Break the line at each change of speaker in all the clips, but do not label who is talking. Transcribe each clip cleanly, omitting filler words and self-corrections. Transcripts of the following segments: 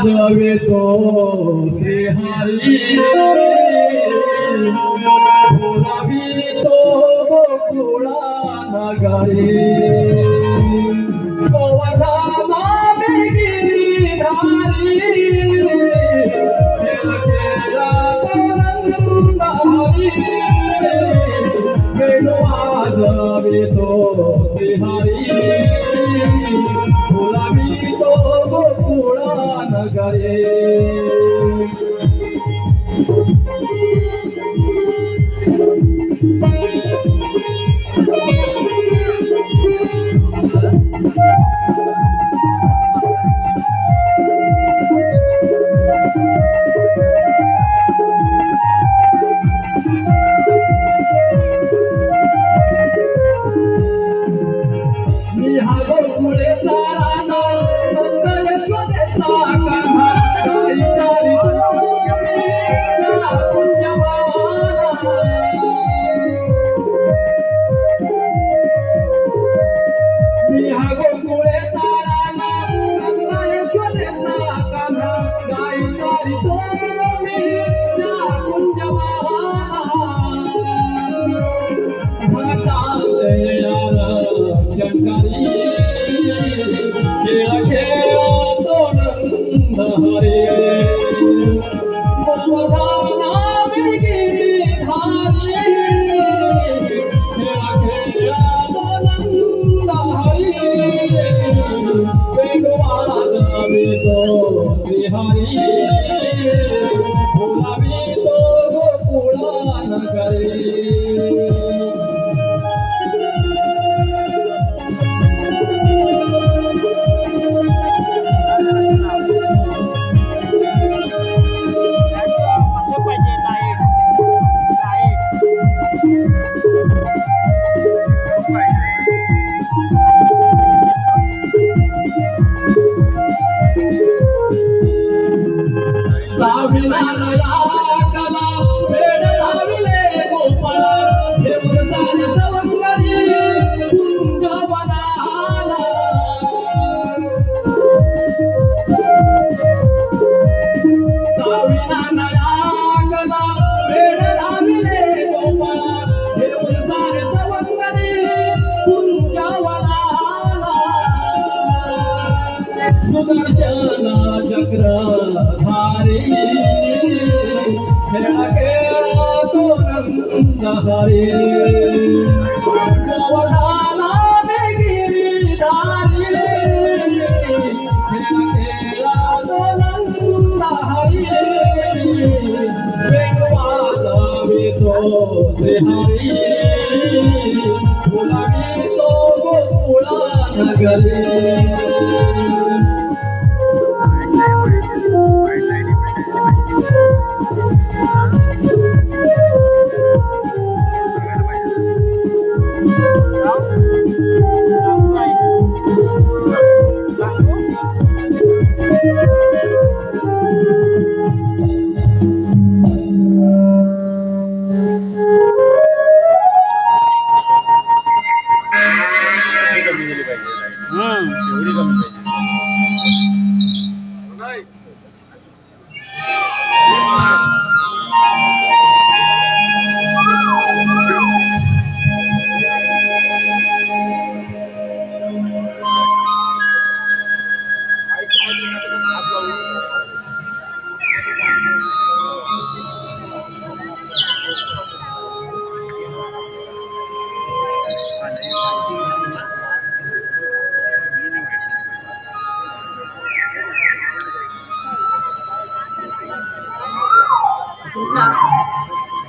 वाजवितो श्रीहरी बोलावितो गोकुळा नगरी गोवर्धना गिरिधारी वेणु वाजवितो श्रीहरी बोलावितो गोकुळा नगरी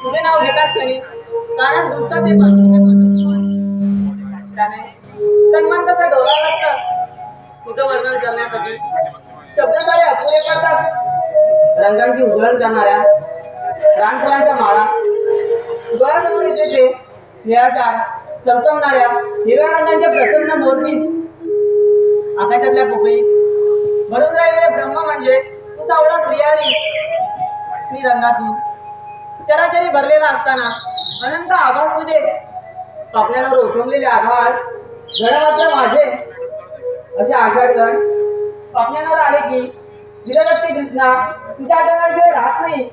तुझे नाव घेता क्षणी कारण दुसरा ते सन्मान कसा डोला लागतात तुझं वर्णन करण्यासाठी शब्दाद्वारे अपुरे पडतात रंगांची उधळण करणाऱ्या रानफुलांच्या माळा डोळ्यासमोर येते ते निळाशार चमचमणाऱ्या हिरव्या रंगांच्या प्रसन्न मोरपीस आकाशातल्या पोकळी भरून राहिलेले ब्रह्म म्हणजे तू सावळा प्रियारी मी रंगातून चराचरी भरलेला असताना अनंत आभाळ तुझे पापण्यावर उठवलेले आभाळ घड मात्र माझे असे आषाढ गण पापण्यावर आले की विरक्ती कृष्णा तुझ्या आठवण्याशिवाय राहत नाही.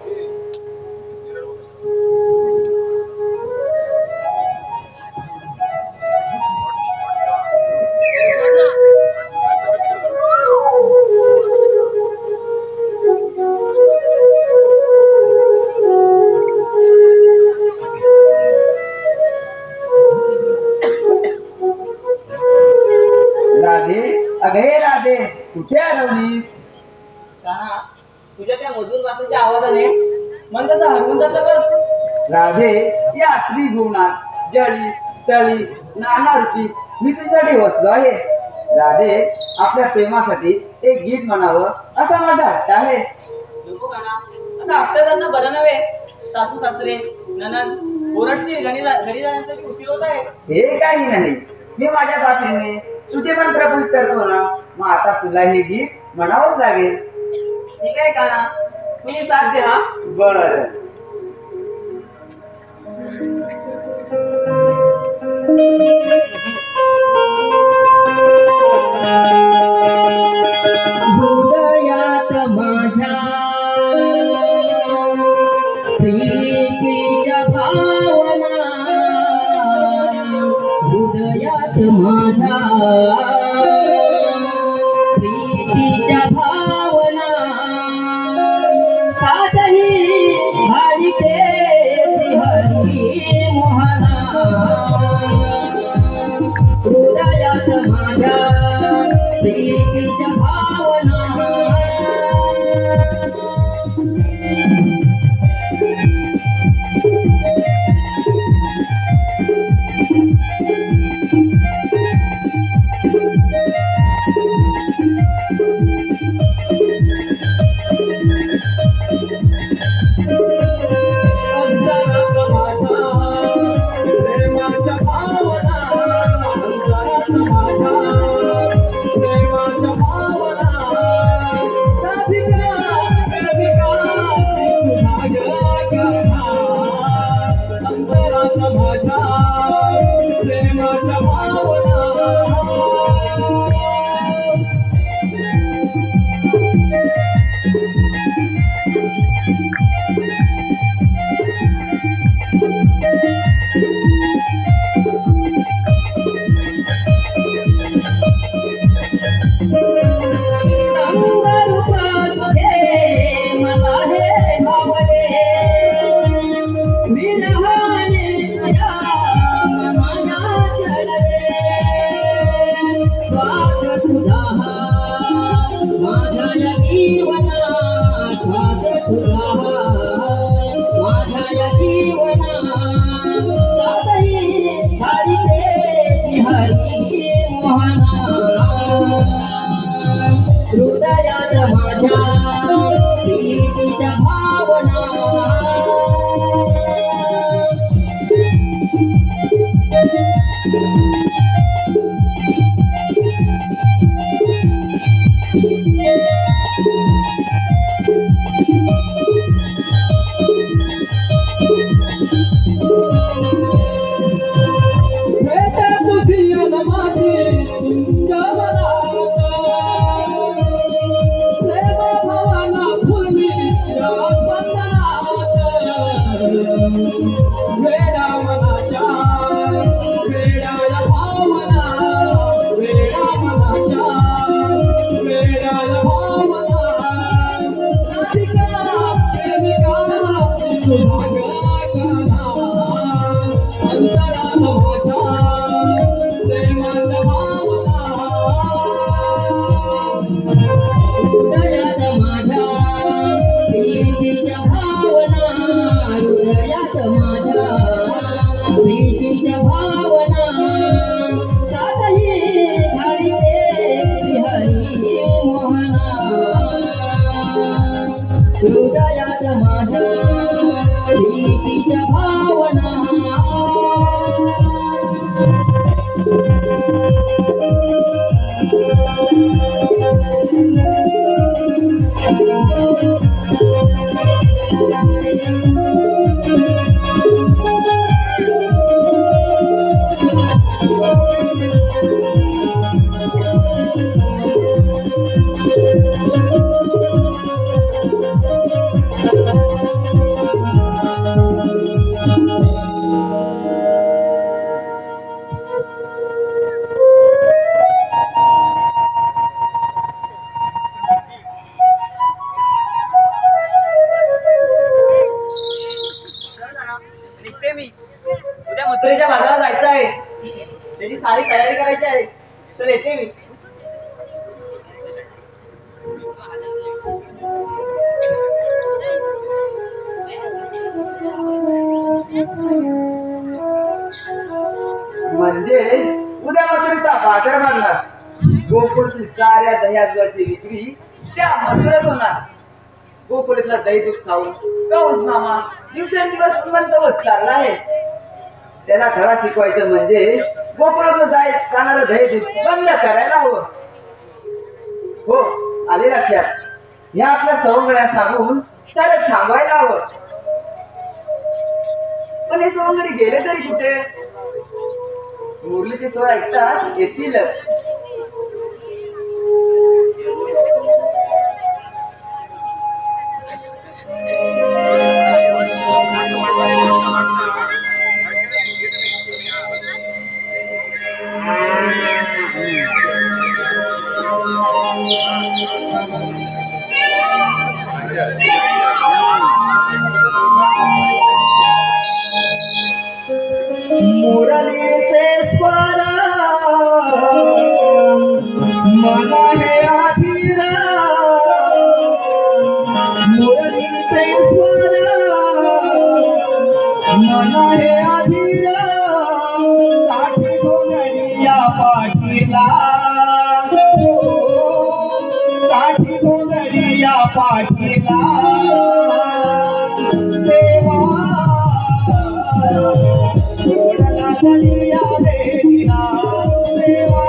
राधे, अगे राधे, कुठे हरवलीस?
काना तुझ्या त्या मधुर भाषेच्या आवाजाने मन कसं हरवून जातं बघ.
राधे, या आखरी जीवनात जळी तळी नाना ऋषी मी तुझ्यासाठी बसलो आहे. राधे, आपल्या प्रेमासाठी एक गीत म्हणावं असा माझा हट्ट आहे.
नको काना असं आपल्या करणं बरं नव्हे. सासू सासरे ननंद ओरडतील घरी जाण्यासाठी उशीर होत आहे.
हे काही नाही, मी माझ्या सासरीने तुझे पण प्रभूत करतो ना, मग आता तुला हे गीत म्हणावंच लागेल.
ठीक आहे काना तुम्ही साथ द्या.
बर.
हृदयात माझ्या प्रीतीच्या भावना, हृदयात माझ्या प्रीतीच्या भावना, साधही भाविकेची हरी मोहना, हृदयात माझ्या प्रीतीच्या भावना. हृदयात माझ्या प्रीतीच्या भावना. हृदयात माझ्या प्रीतीच्या भावना.
Thank you.
निघते मी. उद्या मथुरेच्या बाजारात जायचं आहे. त्याची सारी तयारी करायची आहे. तर येते मी.
म्हणजे उद्या मथुरेचा बाजार भरणार. गोकुळची साऱ्या दह्याची विक्री त्या मथुरेत होणार. गोकुळीतला दही दूध खाऊन कंस मामा दिवसेंदिवस श्रीमंत होत चालला आहे. त्याला धडा शिकवायचं म्हणजे गोकुळातलं जाणारं दही दूध बंद करायला हवं. हो, आले लक्षात. ह्या आपल्या सवंगड्या सांगून सारं थांबवायला हवं. पण हे सवंगडी गेले तरी कुठे? मुरलीचे स्वर ऐकतात येतीलच.
मुरलीचे स्वर मन हे अधीर, मुरलीचे स्वर मन हे अधीर, काठी घोंगडिया पाठीला, काठी घोंगडिया पाठीला. देवा ओढला गलिया वेडीला, देवा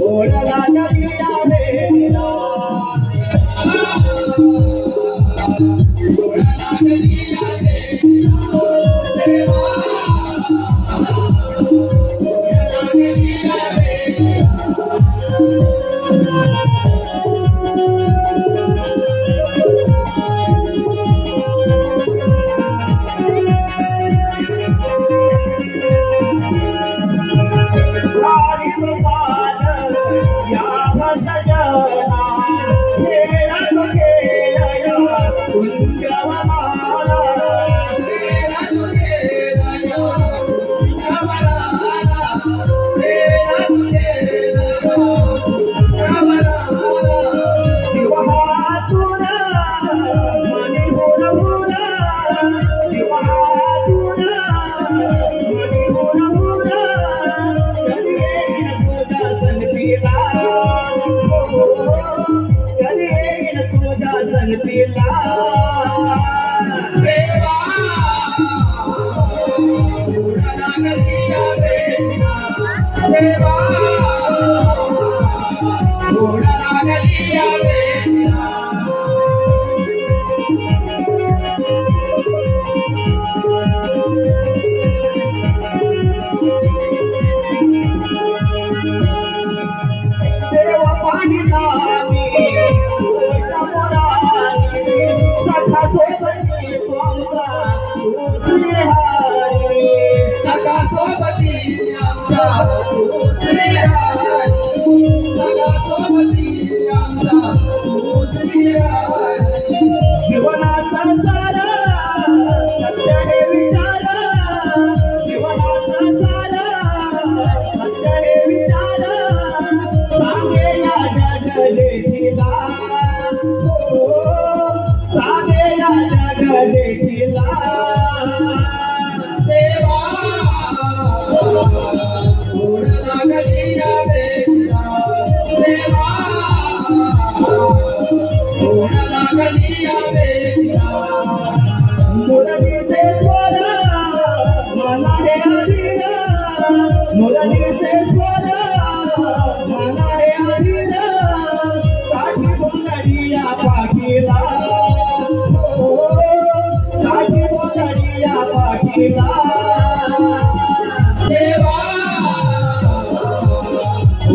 ओढला गलिया वेडीला,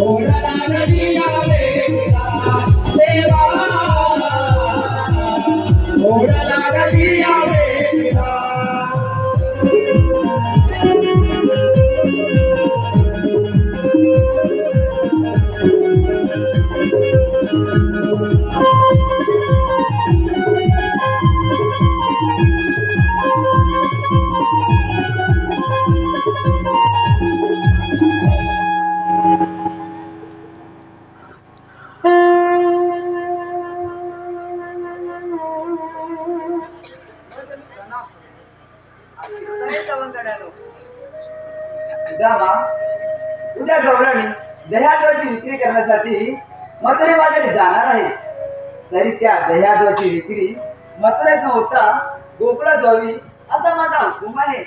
ओढला गलिया वेडीला, देवा ओढला गलिया वेडीला.
दामा उद्या गौराणी दह्यादोची विक्री करण्यासाठी मथुरे बाजारी जाणार आहे. तरी त्या दह्यादोची विक्री मथुरेत न होता गोकुळात व्हावी असा माझा हुकूम आहे.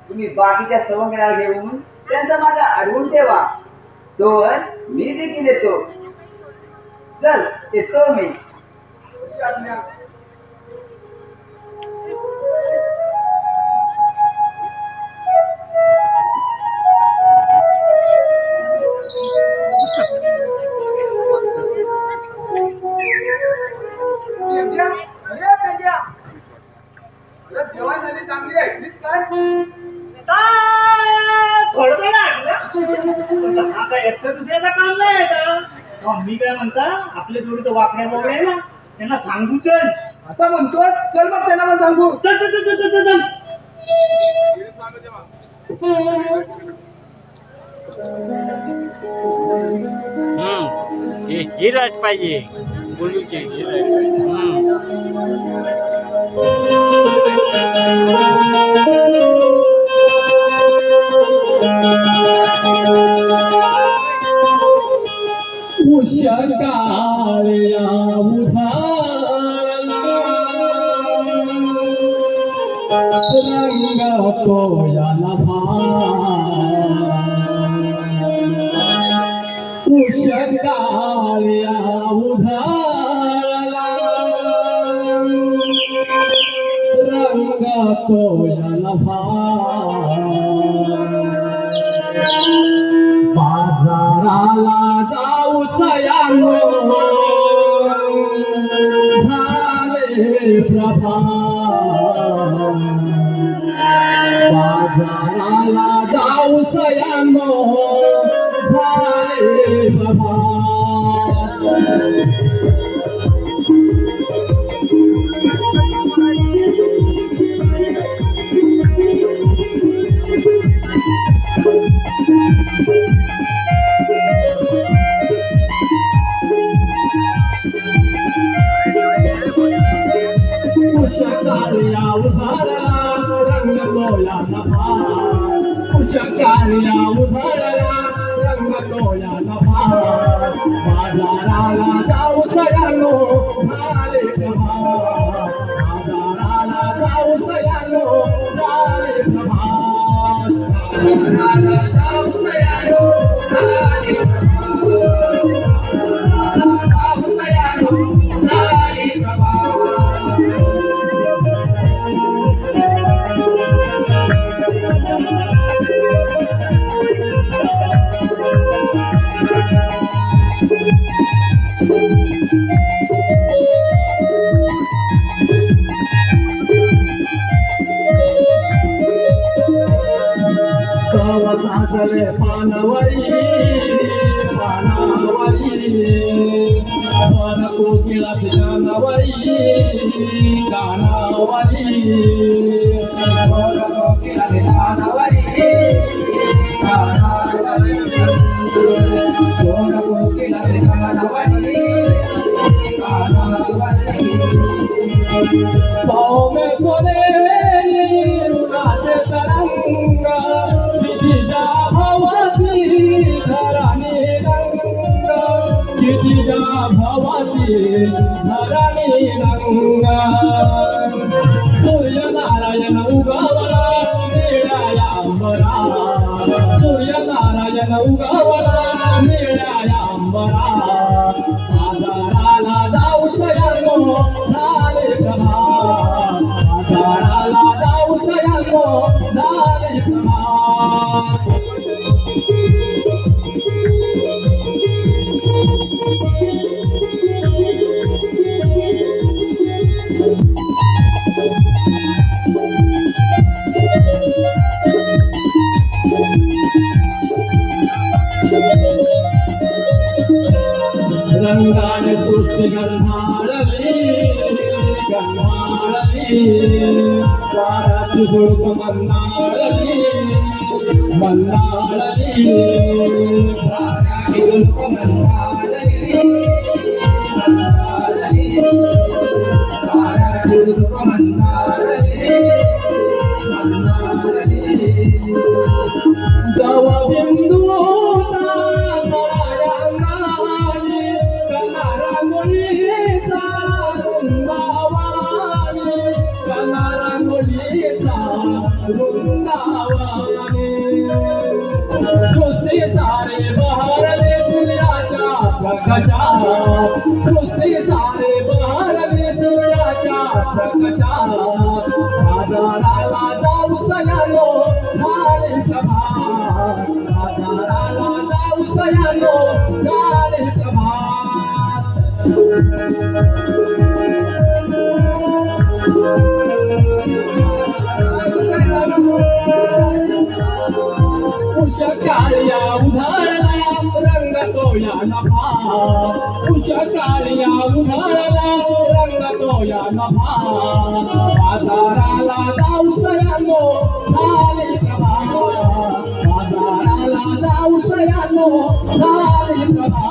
तुम्ही बाकीच्या सवंगड्या घेऊन त्यांचा माझा अडवून ठेवा. तोवर मी देखील येतो. चल येतो मी.
दुसऱ्याचं काम नाही का? मी काय म्हणता आपल्या जोडी तर वाकड्या बोगड्या आहे ना, त्यांना सांगू चल.
असं म्हणतो. चल मग त्यांना पण सांगू.
चल चल चल चल चल चल.
ही लाट पाहिजे बोलूची ही लाट
उषकाळ्या उधारला रंग कोयाला उषकाळ्या उधारला रंग कोयाला बाजाराला जाऊ सयानो झाले प्रभात. बाजाराला जाऊ सयानो झाले प्रभात. उषकाळ्या उधारला रंग कोयाला उषकाळ्या उधारला रंग कोयाला बाजाराला जाऊ सयानो झाले प्रभात. बाजाराला जाऊ सयानो झाले प्रभात. बाजाराला जाऊ सयानो झाले प्रभात. जाऊ सयानो झाले प्रभात. कवसातले पानवरी पानावरी वन कोकिळात गानावरी गानावरी वन कोकिळात गानावरी गानावरी वन कोकिळात गानावरी गानावरी सौम्य सोनेरी उन्हाचे तरंग क्षितिजा भवती धरणी रंग क्षितिजा भवती धरणी रंग सूर्यनारायण उगवला निळ्यायांबरा सूर्यनारायण उगवला निळ्यायांबरा बाजाराला जाऊ सयानो झाले प्रभात. बाजाराला जाऊ सयानो झाले प्रभात. रंगाने सृष्टी गंधारली गंधारली वाराची झुळूक मन्नारली मन्नारली वाराची झुळूक मन्नारली मन्नारली वाराची झुळूक मन्नारली
गवबिंदू रांगाने कनारांगोळीचा वृंदावाने कनारांगोळीचा वृंदावाने सृष्टी सारे बहरले सूर्याच्या प्रकाशात सृष्टी सारे बहरले सूर्याच्या प्रकाशात बाजाराला जाऊ सयानो झाले सभा बाजाराला जाऊ सयानो झाले सभा उषकाळ्या उधारला रंग तोया नभा उषकाळ्या उधारला रंग तोया नभा बाजाराला जाऊ सयानो झाले सभा बाजाराला जाऊ सयानो झाले सभा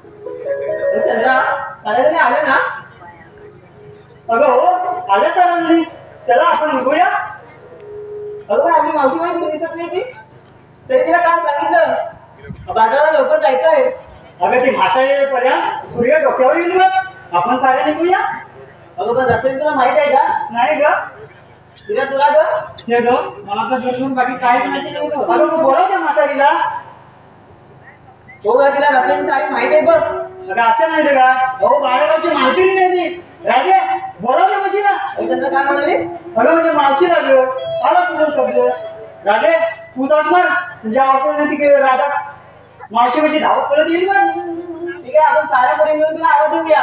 चंद्रा दादाने आले ना
अगं हो आल्या तर आणली चला आपण निघूया.
अगं आपली मावशी माहिती दिसत नाही ती तरी तिला काल सांगितलं बाजाराला लवकर जायचं आहे.
अगं ती म्हाता येईपर्यंत सूर्य डोक्यावर येईल बघ. आपण सारे निघूया.
अगं पण रस्त्याने तुला माहित आहे का
नाही ग
तिला तुला ग
छे ग मला तर घरून बाकी काहीच माहिती नव्हतं. अगं मग बोलव त्या म्हातारीला.
हो ग तिला रस्त्याची सारी माहिती आहे बघ.
अगं असं नाही रे का अहो बाळागावची माहिती नाही ती राजे बोलावलं म्हशीला.
चंद्र काय म्हणाली
अगं म्हणजे मावशी राजो आला तुझं शब्द राजे तू जात मार तुझ्या आवडत तिकडे राजा मावशी म्हणजे धावत परत येईल मग.
ठीक आहे आपण साऱ्या पोरी मिळून तिला आवाज देऊया.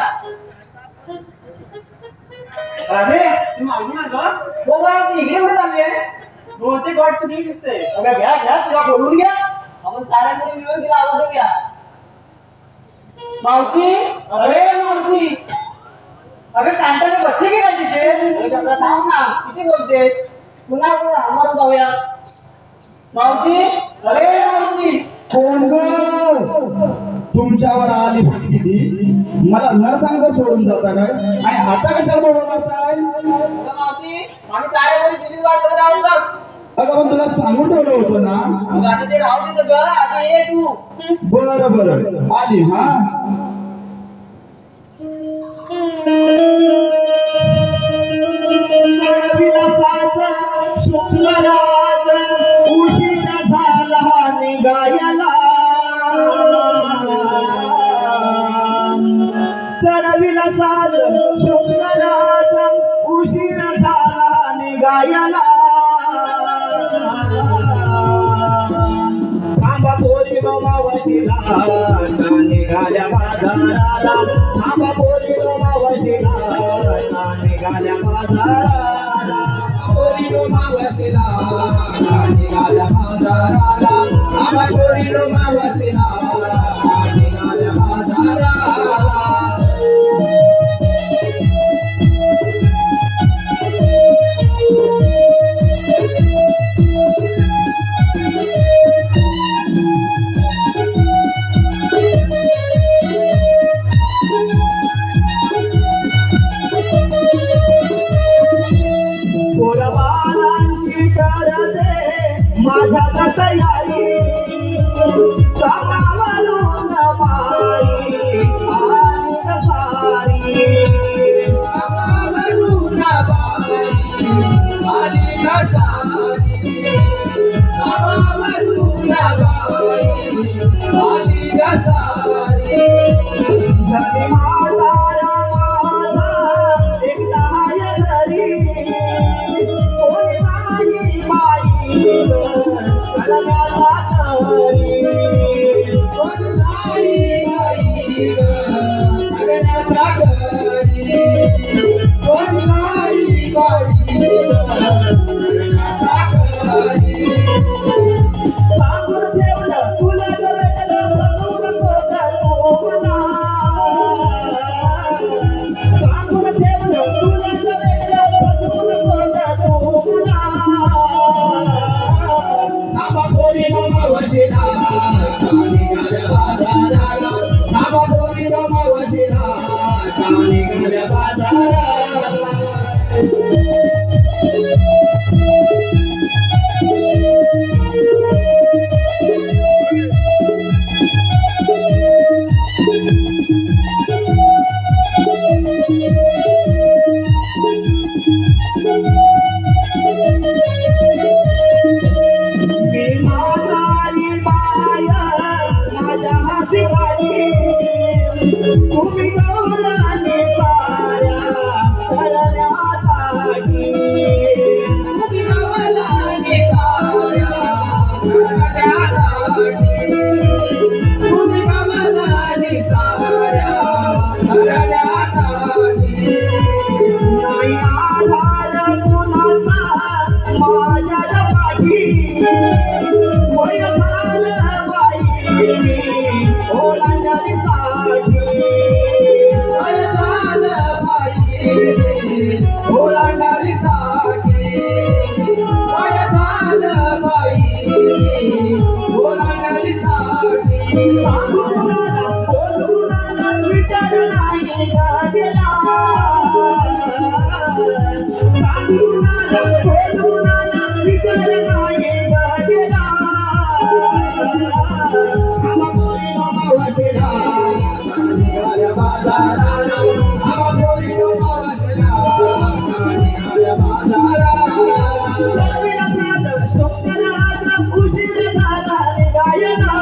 राजे तू मावशी ना ग
हो ग ती इकडे कुठे चालली आहे.
दोनचे गॉड चुकली दिसते. अगं घ्या घ्या तुला बोलून घ्या.
आपण साऱ्या पोरी मिळून तिला आवाज देऊया.
मावशी अरे मावशी अगं कांटाने बसली की काय तिथे.
अरे चंद्र थांब ना किती बोलते पुन्हा आपण राहणार जाऊया.
मावशी अरे मावशी
कोण ग तुमच्यावर आली भीती मला न सांगता सोडून जाता काय आणि आता कशाला बोलवताय.
अगं मावशी आम्ही साऱ्या पोरी तुझीच वाट बघत आहोत बघ.
अगं पण तुला सांगून ठेवलं होतं ना.
मग आता ते राहू दे सगळं आधी ये तू.
बरं बरं आली हा.
सुखराज उशिरा झाला निघायला चढविला साज सुखराज उशिरा झाला निघायला थांबा पोरी मावशीला निघाल्या बाजाराला थांबा पोरी मावशीला निघाल्या बाजाराला पोरी मावशीला निघाल्या बाजाराला थांबा पोरी मावशीला निघाल्या बाजाराला पोरबाळांची करते माझ्या दसयाई कामावरून बाई आली सारी कामावरून बाई आली सारी कामावरून बाई आली सारी धनी म्हातारा माझा एकटा घरी कोणी नाही बाई करण्याचा तरी कोण नाही बाई ग करण्याचा तरी कोण नाही बाई ग करण्याचा तरी सांगून ठेवलं तुला जवळ बघू नको करू मला सांगून ठेवलं तुला जवळ बघू नको करू मला नामा बोली नामा वशिला कानी गाड्या बाजाराला नामा बोली नामा वशिला कानी गाड्या बाजाराला मी माझी माया माझ्या हाती गाडी तुम्ही गौराने पाया करण्यासाठी तुम्ही गौराने पाया करण्यासाठी तुम्ही गौराने पाया करण्यासाठी नाही आधार कुणाचा माझ्या पाठी वय झालं बाई ओलांडण्यासाठी वय झालं बाई ओलांडण्यासाठी वय झालं बाई ओलांडण्यासाठी सांगू कुणाला बोलू कुणाला विचार नाही गेला सांगू कुणाला बोलू कुणाला विचार नाही गेला आम्हा पोरी मामा वाटेला गाड्या बाजाराला आम्हा पोरी मामा वाटेला गाड्या बाजाराला लढविला झालं स्वप्नात उशीर झाला निघायला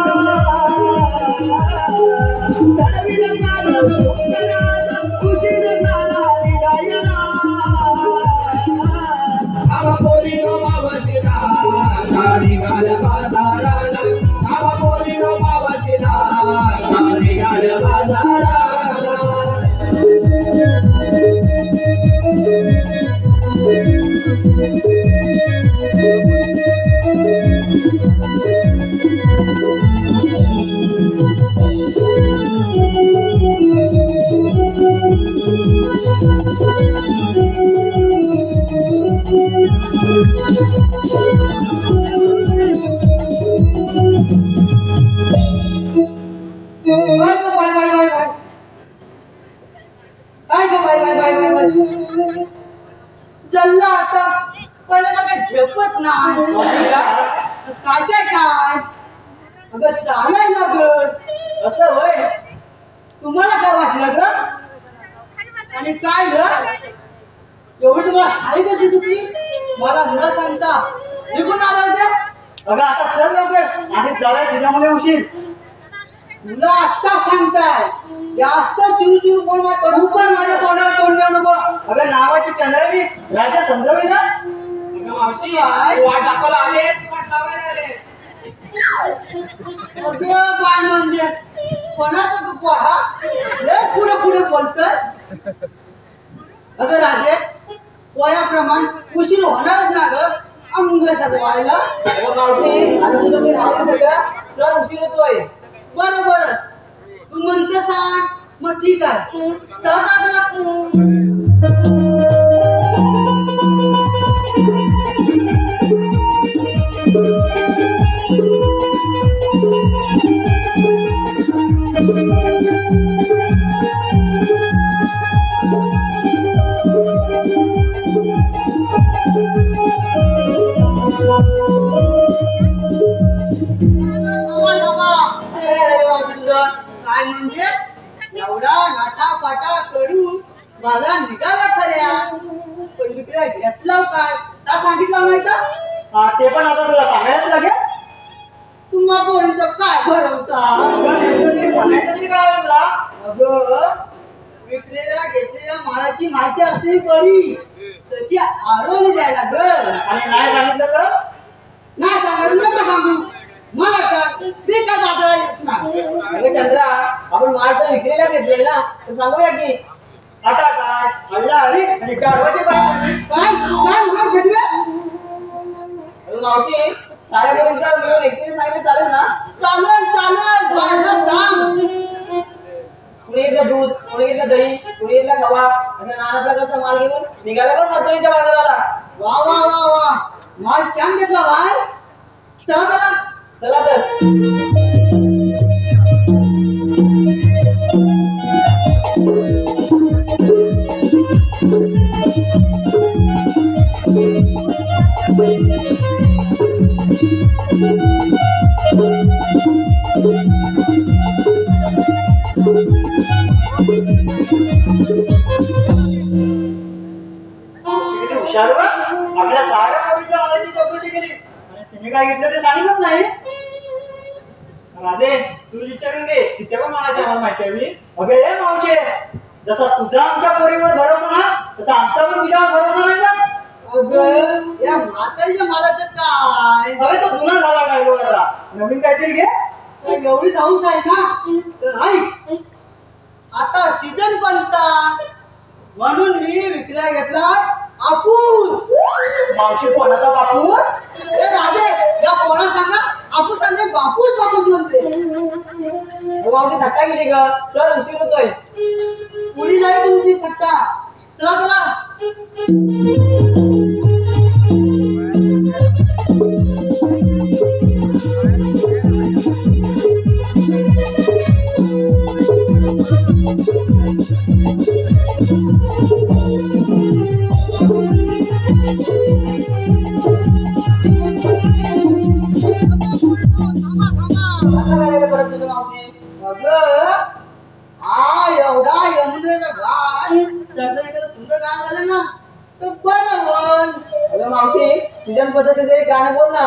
लढविला झालं स्वप्नात उशीर झाला निघायला आम्हा पोरी मामा वाटेला गाडी गाड्या बाजाराला आम्हा पोरी मामा वाटेला गाडी गाड्या बाजाराला
जल्ला आता पहिलं तर काय झेपत नाही काय काय काय अगं चालाय ना ग असं होय तुम्हाला काय वाटलं ग आणि काय ग एवढी तुम्हाला हाय कशी चुकली मला न सांगता निघून आला ते
अगं आता चल लवकर आणि झालाय तुझ्यामुळे उशीर
तुला आत्ता सांगताय जास्त चिरू कोण तू पण माझ्या तोंडाला तोंड देऊ नको
अगं नावाची चंद्रावी राजा समजावी ना
मावशी वाट दाखवायला आले काय म्हणजे कोणाचा तू हा पुढे पुढे बोलतोय अगं राजे वयाप्रमाण उशीर होणारच ना ग अंग सजवायला मावशी आता तुझं मी राहू सगळं चल उशीर होतोय बरं बरं तू म्हणते सांग मग ठीक आहे चला चला काय म्हणजे एवढा नाटापाटा करून मला निघाला खऱ्या पण तिकडे घेतला काय का सांगितलं नाही का
ते पण आता तुला सांगायलाच लागेल
तुम्हा पोरीचा काय भरोसा
सांगायचं तरी काय तुला
अगं विकलेल्या घेतलेल्या मालाची माहिती असली बरी तशी आडवली द्यायला ग
आणि नाही सांगितलं तर
नाही सांगायचं नका सांगू मला काय मी काय बाजारात येत नाही
अरे चंद्रा आपण माल तर विक्रीला घेतलेला ना तर सांगूया की
आता काय हल्ला आली आणि गारवाची बाई
काय काय म्हणा सगळे
अरे मावशी साऱ्या मुलींचा मिळून एकशे सांगितले चालेल ना
चालेल चालेल बाहेर सांग
कुणी घेतलं दूध कुणी घेतलं दही कुणी घेतला खवा असं नाना प्रकारचा माल घेऊन निघाला बघ मथुरीच्या बाजाराला
वा वा वा वा माल छान घेतला बाय चला चला
चला तर
किती हुशार बा आपल्या साऱ्या पोरीच्या मालाची चौकशी केली आणि तिने काय घेतलं ते सांगितलंच नाही राधे तू विचारून घे तिच्या पण मालाची आम्हाला माहिती हवी अगे हे मावशे जसा तुझा आमच्या पोरीवर भरोसा ना तसा आमचा पण तुझ्यावर भरोसा नाही का
अगं या म्हातारीच्या मालाचं काय
अरे तो जुना झाला डायलॉग जरा नवीन काहीतरी घे
काय एवढी जाऊच आहे ना तर ऐक आता सीजन कोणता म्हणून मी विकल्या घेतला आपूस
मावशी कोणाचा बापू
ए राजे या पोरा सांगा आपूस आणि बापूस बापूस म्हणते
हो मावशी धक्का गेली ग चल उशीर होतोय
पुरी जाईल तुमची थट्टा चला चला
असं करायला परत तुझं मावशी
अगं हा एवढा यमुनेचा घाट चढता एखादं सुंदर गाणं झालं ना तर बरं होईल.
अगं मावशी तुझ्या पद्धतीचं एक गाणं बोल ना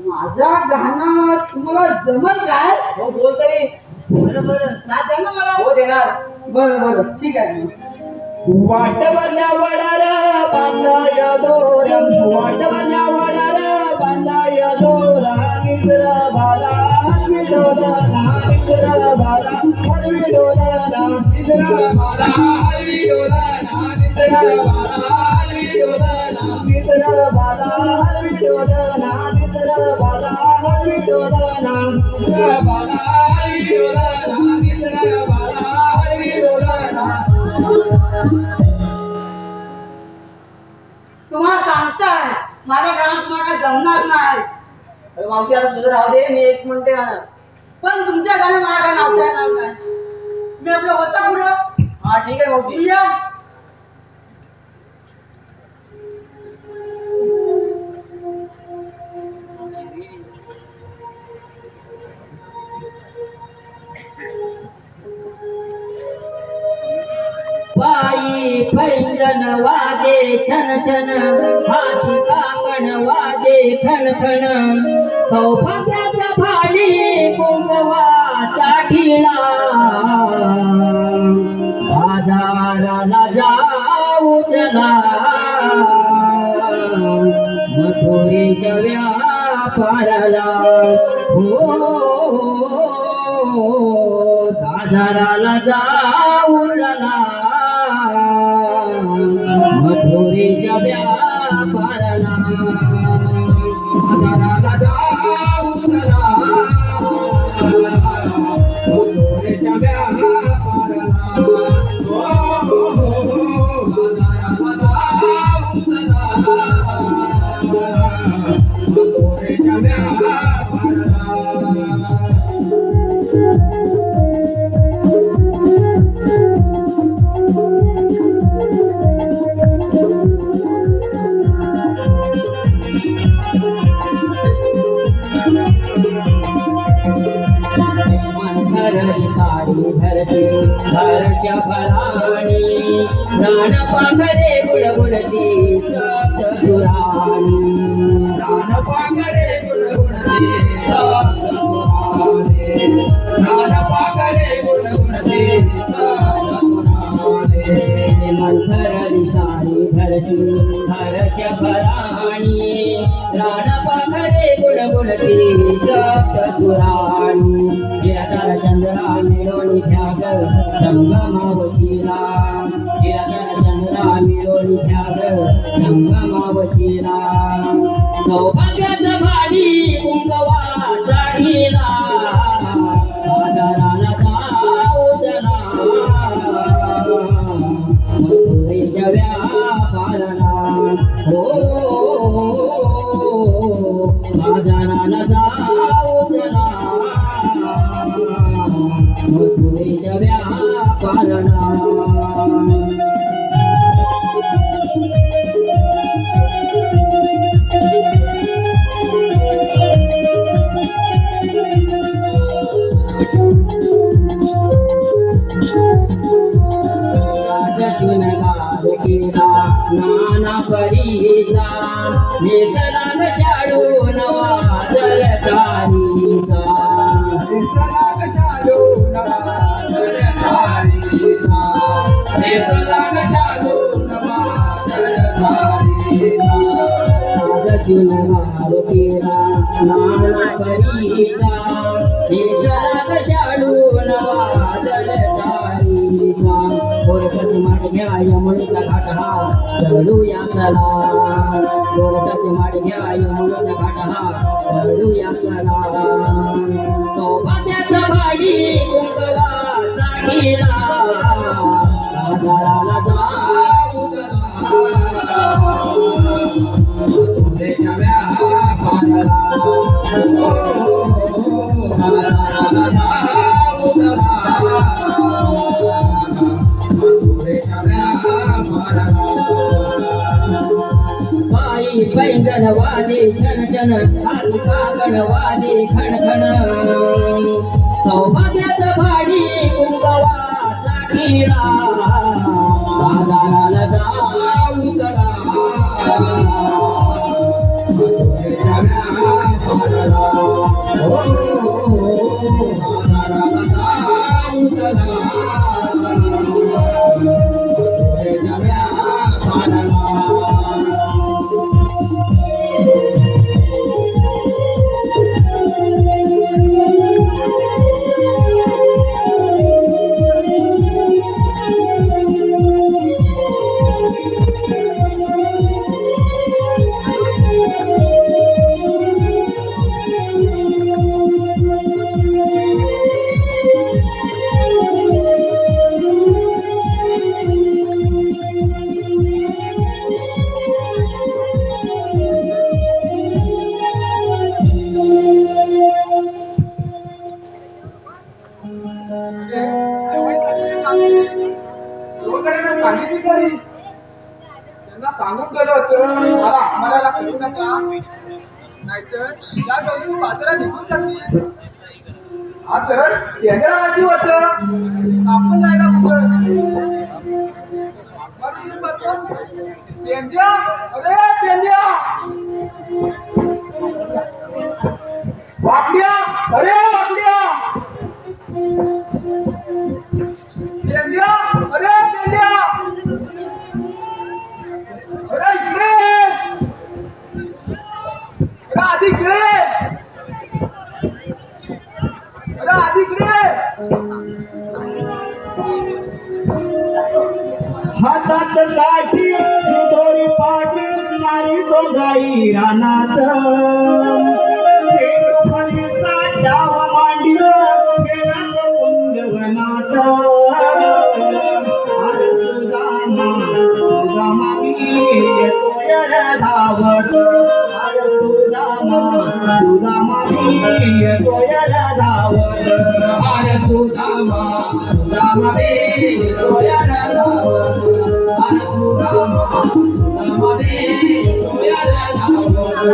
माझा गाणं तुम्हाला जमल काय
हो बोल तरी
बरं बरं साथ द्या ना मला
हो देणार
बरं बरं ठीक आहे
वाटवल्या वडार बांधाय दोरा वाटवल्या वडार बांधाय दोरा निद्र बाला हरविडोला निद्र बाला हरविडोला निद्र बाला हरविडोला निद्र बाला हरविडोला निद्र बाला हरविडोला निद्र बाला हरविडोला निद्र बाला हरविडोला निद्र बाला हरविडोला
तुम्हाला सांगताय माझ्या गाणं तुम्हाला काय जमणार नाही
अगं मावशी आता तुझं राहू दे मी एक म्हणते गाणं
पण तुमच्या गाणं मला काय नावता येणार नाही मी आपलं होता पुढं
हा ठीक आहे मावशी
प्रिया
पायी पैंजन वाजे छन छन हाती काकण वाजे खण खण सौभाग्याचा भाडी कुंकवाचा ठिणा बाजाराला जाऊ चला मथुरीच्या व्यापाराला हो बाजाराला जाऊ चला मथुरीच्या व्यापाराला
बाजाराला जाऊ चला मथुरेच्या व्यापाराला हो बाजाराला जाऊ चला मथुरेच्या व्यापाराला
मंथरणी साडी धरते हर्ष फलाणी प्राण पाखरे गुळगुळती सप्त सुराणी
प्राण पागरे गुणगुणते सप्त सुराने प्राण पागरे गुणगुणते सप्त सुराने
मंथरणी साडी धरते गुणगुणती हर्ष भराणी रान पाखरे गुणगुणती सप्त सुराणी निराकार चंद्रा मिळोनी ध्याग संगमावशीला निराकार चंद्रा मिळोनी ध्याग संगमावशीला सौभाग्याचा भाडी कुंकवा चाढीला आदराला जाऊदला मथुरेच्या व्यापाराला हो आदराला जाऊदला मथुरेच्या व्यापाराला राजशुनगार केला नाना परीचा नेसला ग शाडू नवा जलकारीचा राजशुनगार केला नाना परीचा नेसला ग शाडू नवा जलकारीचा गोरसाची माठ घ्या यमुनेचा घाट हा चढूया चला गोरसाची माठ घ्या यमुनेचा घाट हा चढूया चला सौभाग्याचा भाडी कुंकवा चाढीला आदराला पायी पैंजण वाजे छन छन हाती काकण वाजे खण खण सौभाग्याचं भाडी कुंकवा चाढीला आदराला जाऊदला
सर्वकडे सांगितली तरी त्यांना सांगून गेलो होतं मला आम्हाला करू नका नाहीतर या गौरी बाजारात निघून जातील हा तर केंद्रामध्ये होत आपण जायला पेंद्या अरे पेंद्या वाकड्या अरे वाकड्या पेंद्या अरे पेंद्या अरे इकडे अरे आधी इकडे अरे आधी इकडे
हातात काठी दोरी पाठी नारी तो गाई रानात फलीचा डाव मांडियो केलात कुंजवनात अरे सुदामा सुदामा मी येतोय रे धावत अरे सुदामा सुदामा मी येतोय रे धावत अरे सुदामा सुदामा मी येतोय रे धावत अरे सुदामा सुदामा मी येतोय रे धावत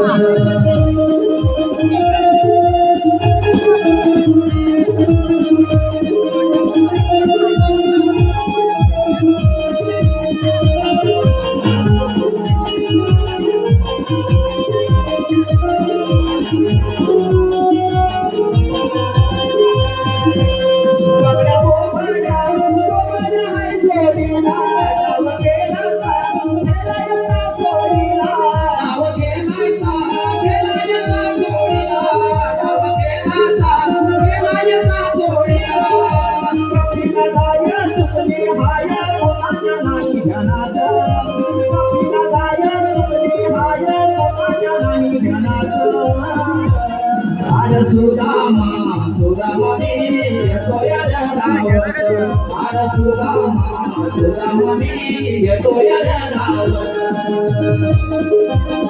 अरे सुदामा सुदामनी येतो या धावत अरे सुदामा सुदामनी येतो या धावत अरे सुदामा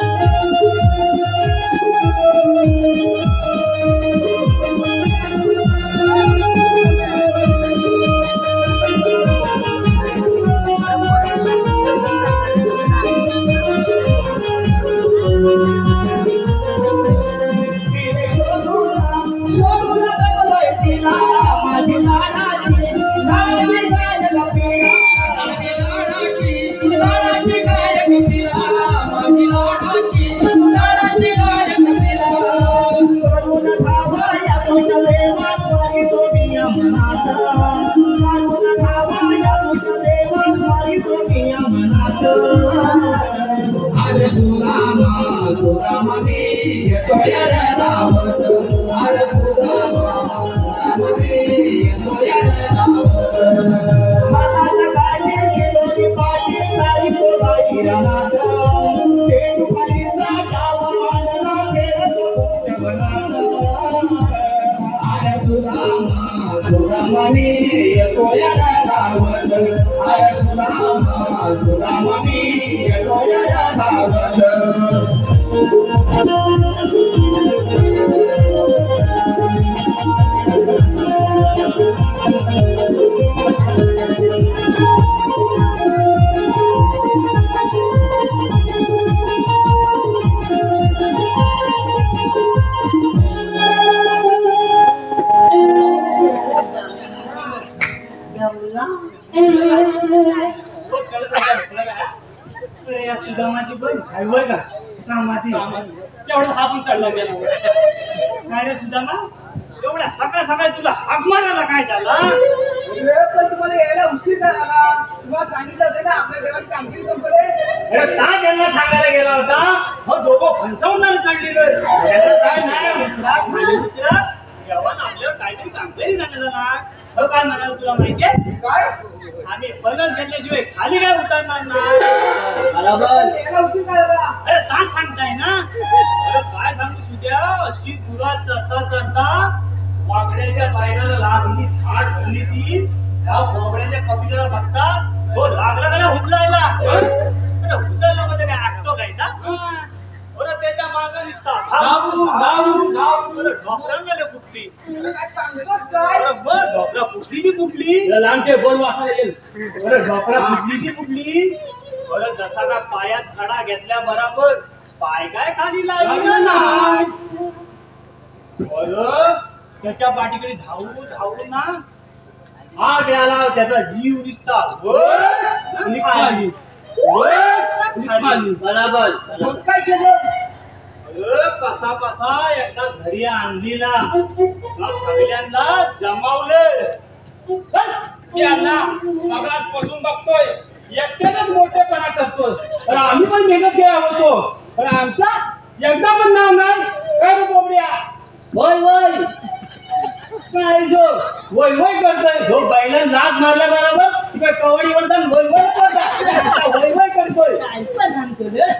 सुदामनी येतो या धावत अरे सुदामा सुदामनी येतो या धावत माता गाडी गेली पाठी तारी कोलाई रानात ते दुपारी जाव मांडला केरस कोणवनात अरे सुदामा सुदामनी येतो या धावत अरे सुदामा सुदामनी येतो या धावत
या सुदामाची पण हायवय का कामाची
तेवढं हा पण चढला गेला
काय रे सुदामा एवढ्या सकाळ सकाळी तुला हाक मारायला काय झालं
पण तुम्हाला यायला उशीर झाला तुम्हाला सांगितलं होतं ना आपल्या घरात कामगिरी संपले
अरे काय त्यांना सांगायला गेला होता हो दोघं फणसावणार चढली काय नाही जेवण आपल्यावर काहीतरी कामगिरी सांगितलं ना हो काय म्हणाल तुला माहितीये
काय
आम्ही फणस घेतल्याशिवाय खाली काय उतरणार नाही
यायला उशीर झाला
अरे काय सांगताय ना अरे काय सांगू तुझ्या अशी दुरात चढता चढता वाकड्याच्या बायकाला लागली थाट धरली ती त्या बोबड्याच्या कपिलाला बघता हो लागला का ना हुदलायला अरे हुदलायला मध्ये काय ऐकतो काय ना अरे त्याच्या मागं निसता ढोकरांना कुठली
अरे काय सांगतोस काय
अरे बस ढोकरा फुटली ती फुटली
लांबचे बोल वाचायला येईल
अरे ढोकरा फुटली ती फुटली अरे जसा का पायात खडा घेतल्या बरोबर पाय काय खाली लागला नाही अरे त्याच्या पाठीकडे धावून ना हा गेला त्याचा जीव दिसता वर खाली
बराबर
मग काय केलं
अरे कसा एकदा घरी आणली ना सगळ्यांना जमावलं
यांना मगाचपासून बघतोय एकट्याच मोठेपणा करतोय तर आम्ही पण मेहनत घ्यायला होतो पण आमचा एकदा पण नाव नाही काय रे बोबड्या
वय वय
काय जो वय वय करतोय जो बैला लाग मारल्या बरोबर तिकडे कवडी वरदान वय वय करतोय वय वय करतोय
काय पण सांगतो रे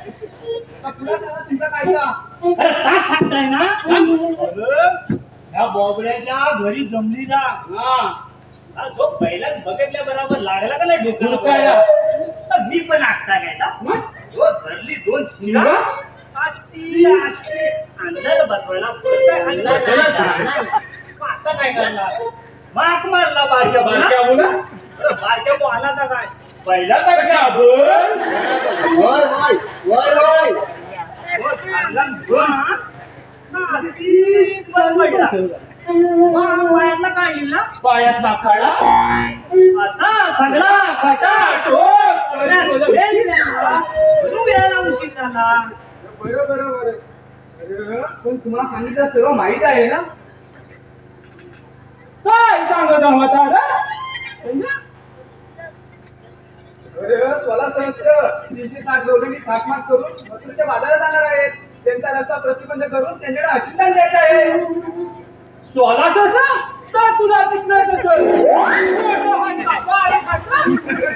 का तुला त्याला तुमचा काय का
अरे काय सांगताय ना अरे ह्या बोबड्याच्या घरी जमली ना हा जो पहिल्याच बघितल्या बरोबर लागला का नाही डोक्याला तर मी पण आखता काय ना यो धरली दोन शिंगा असती अंधार बसवायला पुढं काय खाली बसवायला. मग आता काय करणार माक मारला बारक्या
मुला
बारक्या बोलाचा काय
पहिला पेक्षा आपण
वय वय वय वय
हो, चांगला मुलगा, हा? ना असती पण पहिला. मग पायातला काय येईल ना
पायातला खडा
असा सगळा खटाटोप तू यायला उशीर झाला
बरोबर पण तुम्हाला सांगितलं सर्व माहित आहे ना
काय सांगत आहोत आता
अरे सोळा सहस्त्र 360 गवळणी थाटमाट करून मथुरेच्या बाजारात जाणार आहेत त्यांचा रस्ता प्रतिबंध करून त्यांच्याकडे आशीर्वाद द्यायचा आहे
16 ससा तर तुला दिसणार कसं
सोळा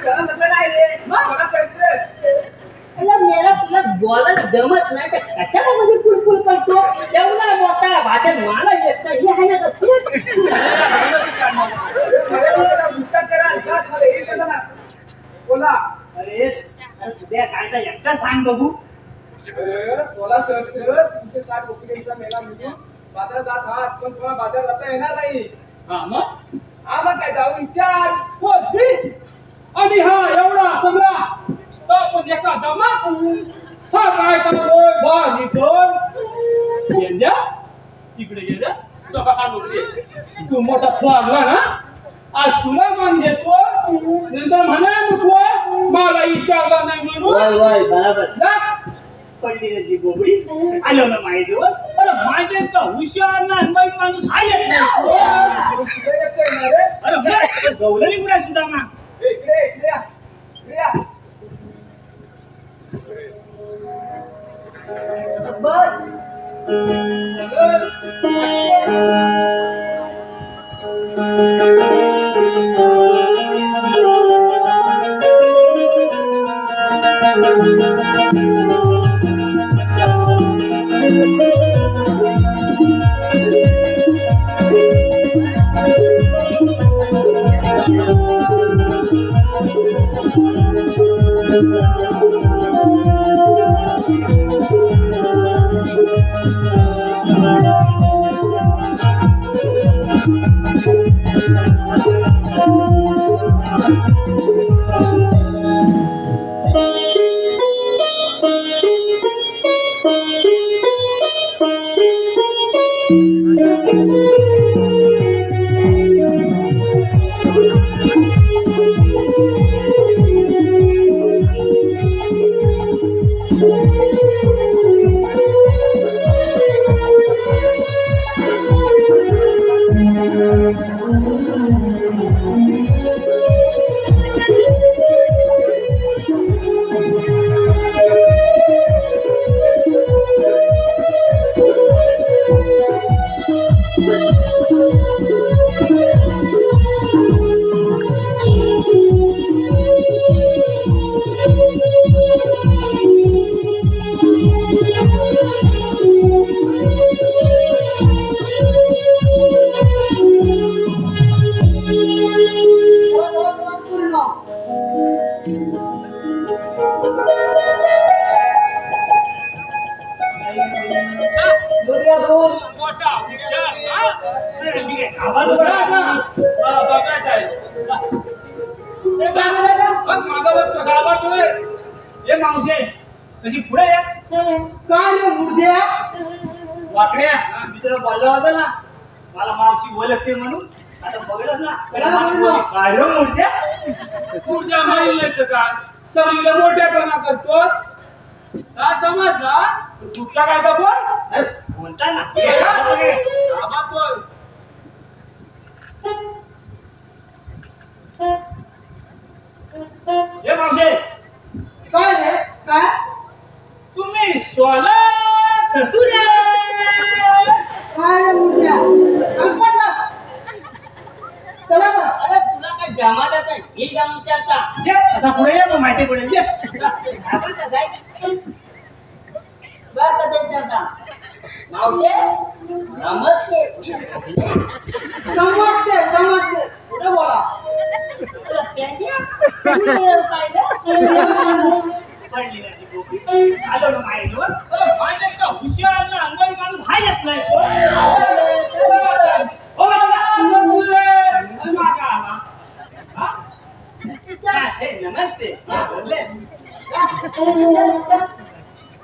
सहस्त्र नाही रे 16 सहस्त्र
अरे मेरा तुला बोलायला जमत नाही तर कशाला मध्ये फुलफुल करतो एवढा मोठा बाजार मला येत नाही हे आहे ना तर
पुस्तक करा घात मला हे कसं ना बोला
अरे तुझ्या कायचा एकदा सांग बघू.
16 सहस्त्र 360 रुपयांचा मेला मिळून बाजार जात आहात पण तुम्हाला बाजार जाता येणार नाही.
हा मग
आम्हाला काय जाऊ विचार
होती आणि हा एवढा सगळा आपण एका दमात हा काय करतोय भाजी कोण येंद्या तिकडे ये रे तो बघा नोकरी तू मोठा फुगला ना आज तुला मान देतो नंतर म्हणा नको मला विचारला नाही म्हणून
बरोबर
पडली रे ती बोबडी. आलो ना माझ्याजवळ. अरे माझे का हुशार ना अनबाई माणूस आहे एक नाही. अरे बस, गवलनी कुठे आहे सुदामा?
इकडे इकडे या. इकडे या.
मोठा हुशार हा?
अरे मी काय गावात बघा ना.
मला बघायचं आहे हे बघ मागं बघ तो गावात होय.
ए मावशे कशी पुढे या.
काय रे मुर्द्या
वाकड्या मी तुला बोलला होता ना मला मावशी ओळखते म्हणून. आता बघलच ना काय रे मोठ्या.
तुझ्या मारी नाही काय सगळीला मोठ्यापणा करतोस का समजला कुठला काय का बोल
बोलता ना
आबा बोल
ए मावशे
काय रे काय
तुम्ही सोला ससुरे.
काय रे मुर्द्या सांग पडला चला ना
अरे तुला काय जमाला काय ही जाम विचारता
ये आता पुढे ये मग माहिती पडेल. ये
आपण का काय बस कधी विचारता मावते नमस्ते
समजते पुढे बोला
तुला पेंड्या तुला काय रे
पडली ना ती गोपी. आलो ना माझ्याजवळ. अरे माझ्या का हुशार ना अंगाई माणूस हा येत नाही तो. हो बाबा मागा आला. हा? हा, हे नमस्ते हा, बोलले.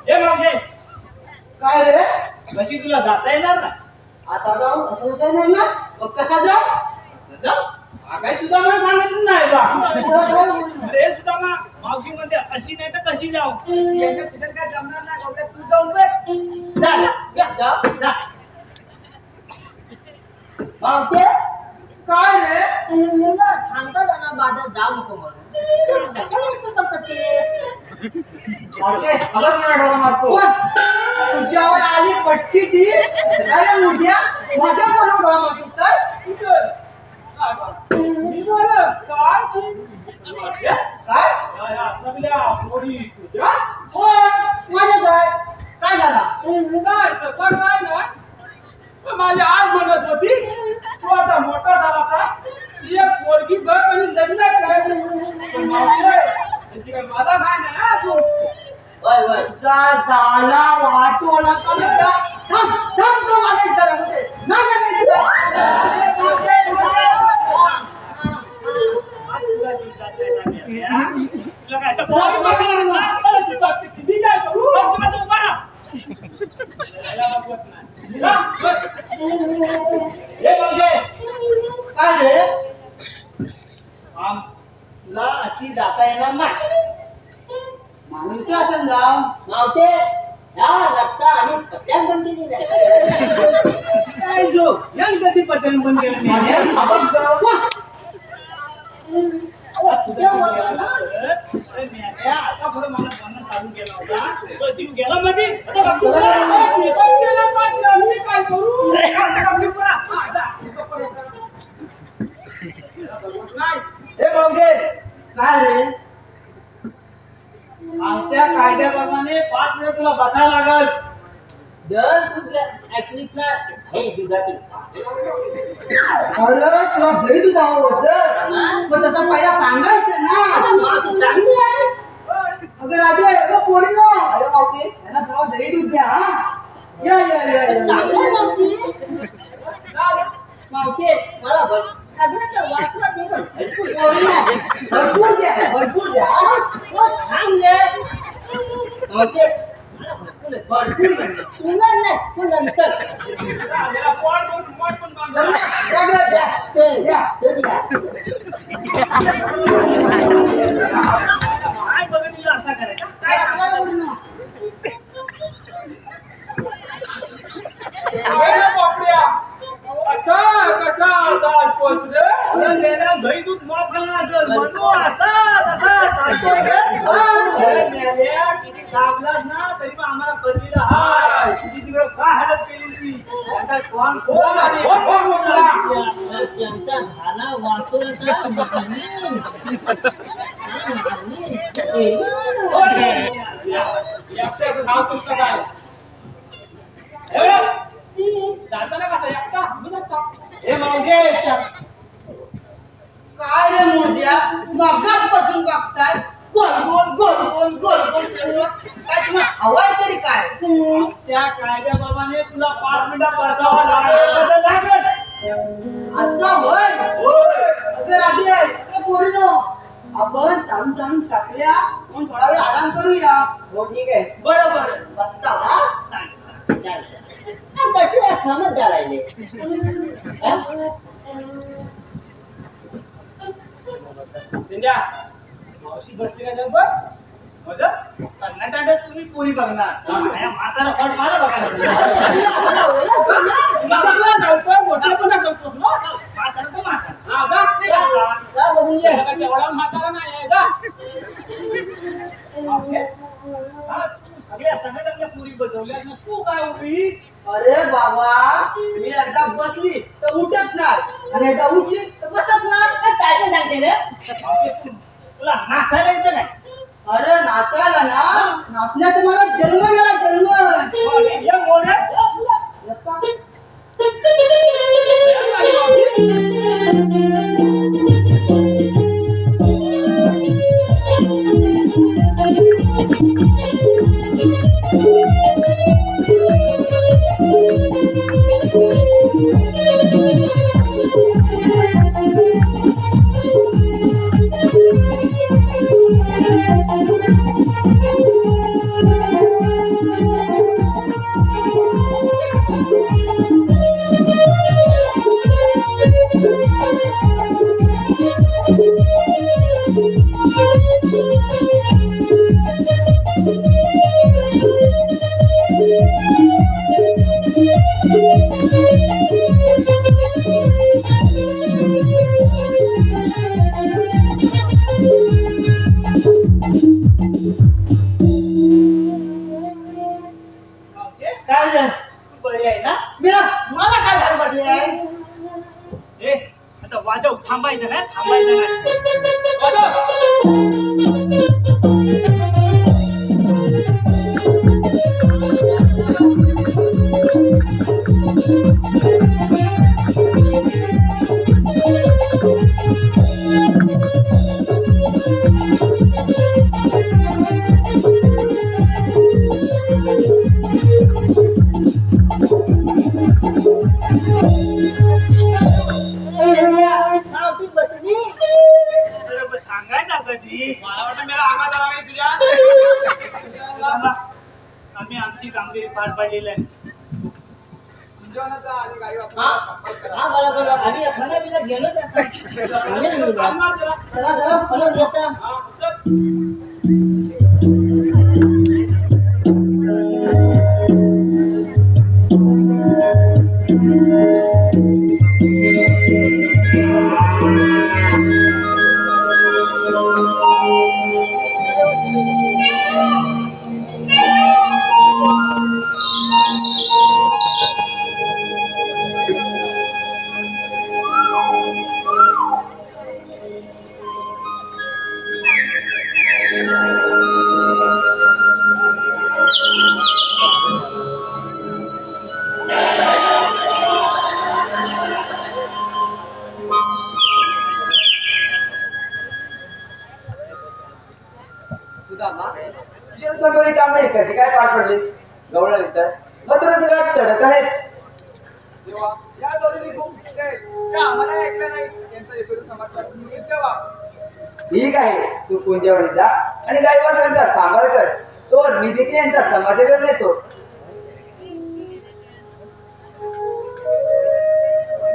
ए मावशे
काय रे
कशी तुला जाता येणार ना.
आता जाऊ असं काय नाही ना मग कसा जाऊ
जाऊ हा काय सुद्धा मला सांगितलं नाही बा. अरे सुद्धा मावशी मध्ये अशी नाही तर कशी जाऊ.
यांच्या तुझ्यात काय जमणार नाही गवल्या, तू जाऊन बघ.
जा जा जा जा.
मावते
काय रे
तुला सांगता जाणार बाजार जाऊ नको म्हणून कशाला येतो फक्त ते
मावशे, मलाच मला डोळा मारतो.
कोण तुझ्यावर आली पटकी ती अरे मुर्द्या माझ्या बरोबर डोळा मारतो
मी बोलत काय
काय
या सगळ्या पोरी तुझ्या
हो माझ्या काय काय झाला
नाही तसा काय नाही
आला वाटोला का थांब थांब तो मालिश करा होते नाही करायचं काय
तुला जीव जात नाही जाण्या. तुला काय असं पोरी बघणार ना? मी काय करू? आमच्या मागं उभा राहा. याला बघवत नाही. जा, बघ. हे भाऊजे,
काय रे
तुला अशी जाता येणार नाही.
माणूस असेल जाऊ
मावते या रस्ता आणि पत्त्यान बंद केली नाही.
काय जो यांनी कधी पत्रण बंद केलं नाही.
आपण जाऊ.
तुझ्या वडिलांना
अरे मेल्या, आता पुढं मला बोलणं चालू केला होता. तो जीव गेला मध्ये. आता बघ.
मी पण केलं पाटलं, मी काय करू?
हे भाऊजे,
काय रे
आमच्या कायद्याप्रमाणे 5 मिनिट तुला बसायला लागल.
जर तुझ्या ऐकलीत ना हे दुधातील
अरे तुला घरी तू जावं होतं पण तसं पहिला सांगायचं ना
मावशी चांगली आहे.
अगं राजे अगं पोरी नो अरे मावशी याला जरा दही दूध द्या हा या या या या.
चांगली आहे मावशी. मावशी मला साधारण वाटलं दे बरं.
पोरी नो भरपूर द्या भरपूर द्या हा.
चांगले मावशी मला भरपूर म्हणजे तुला नाही तू नंतर
याला पोट पण बांधा.
द्या, द्या, द्या.
ते द्या.
काय बघत दिलं असा करायचा?
काय आपल्याला पोरी नो?
अरे बापड्या, आता कसा दात पोस रे?
अरे मेल्या, दही दूध माफ घालणं असेल. म्हणू असा तसा चालतोय रे. अरे मेल्या, किती दाबलास ना तरी पण आम्हाला बदलीला हाय. किती तिकडं काय हालत केली ती. आता कोण कोण आहे? कोण बोलला?
त्यांचा झाला वाचवला तर
एकट्याचं नाव तुमचं काय? एवढं? जाताना कसा एकटा? बुजता.
हे मावशे,
काय रे मुर्द्या मगात बसून बघताय गोल गोल गोल गोल गोल गोल फिरवत. काय तुला हवाय तरी काय
आमच्या कायद्याप्रमाणे तुला 5 मिनिटात बसावं लागेल.
असं होय
होय.
अगं राजेश अगं पोरी नो आपण चालून चालून टाकल्या म्हणून थोडा वेळ आराम करूया
हो ठीक आहे.
बरं बरं बसता हा
कशी कामच करायले
इंडिया.
मावशी बसली का जर बघ. बघ, कर्नाटकात तुम्ही पोरी बघणार. या म्हातारा फळ मला बघायला.
सगळं जाऊचं, मोठं पण करतोस ना?
म्हातारा तर म्हातारा.
हा, जा.
जा बघून ये.
त्याला काय तेवढा म्हातारा नाही आहे, जा.
मावशे, हा, तू सगळ्या चांगल्या पुरी बसवल्या ना, तू काय उभी?
अरे बाबा मी एकदा बसली तर उठत नाही आणि एकदा उठली तर बसत नाही
काय काय सांगते रे?
मावशे, तुला नाचायला येतं काय?
अरे नाचायला ना नाचण्याचा मला जन्म गेला जन्म
मावशे, ये मोरे.
येता?
मावशे,
काय रे
तू बरी आहे ना?
मला काय झाड पडली आहे
ए, आता वाजव. थांबायचं नाही, थांबायचं नाही. अरे बस सांगायचं कधी
मला वाटतं मला अंगात आला नाही तुझ्या
बाबा, आम्ही आमची कामगिरी पार पाडलेली आहे.
जेवणाचा आणि काही
हा मला बोला आम्ही खाना पिला गेलो चला चला फळ घेता
सुदामा तुझ्या समोर कामे कशी काय पार पडली गवळा तर मात्र तिला चढत आहेत तेव्हा या दोन्ही खूप त्या आम्हाला ऐकलं नाही त्यांचा एकूण समाचार नीट ठेवा. ठीक आहे तू कुंजवणी जा आणि गायवासांचा सांभाळ कर तो मी देखील यांचा समाजाकडे नेतो.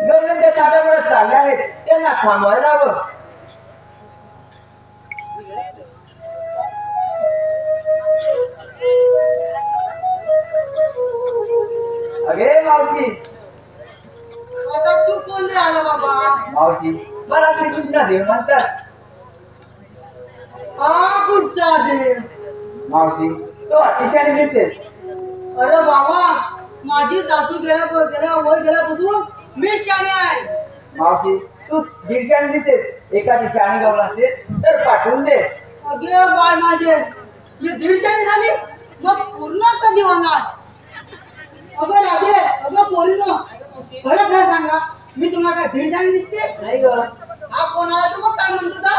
गवळ्यांच्या ताटामुळे चालले आहेत त्यांना थांबवायला हवं. अगे मावशी
आता तू कोण रे आला बाबा
मावशी मला श्रीकृष्ण देव म्हणतात.
हा पुढचा देव
मावशी तो अतिशय दिसते.
अरे बाबा माझी सासू गेल्या वर गेल्यापासून मी शाने आहे.
मावशी तू दीडशाने दिसते एका दिशाने गवला असते तर पाठवून दे.
अगे बाय माझे मी दीडशाने झाली मग पूर्ण कधी होणार. अगं राधे अगं पोरीनो खरं खरं सांगा मी तुम्हाला काय दीडशाने दिसते
नाही ग
हा कोण आला तू मग काय म्हणतो का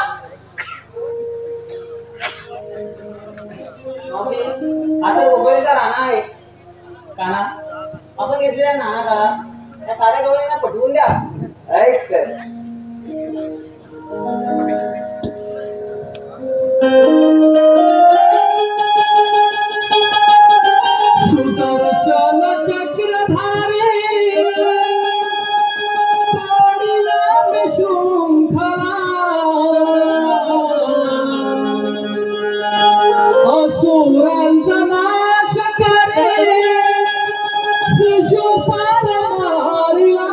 आता उभयचा राणा आहे काना आपण घेतलेला नाना का त्या साऱ्या गवळ्यांना पटवून द्या.
ऐक कर
सुदर्शन चक्रधारी तोडिला विशृंखला असुरांचा नाश करे शिशुपाल मारिला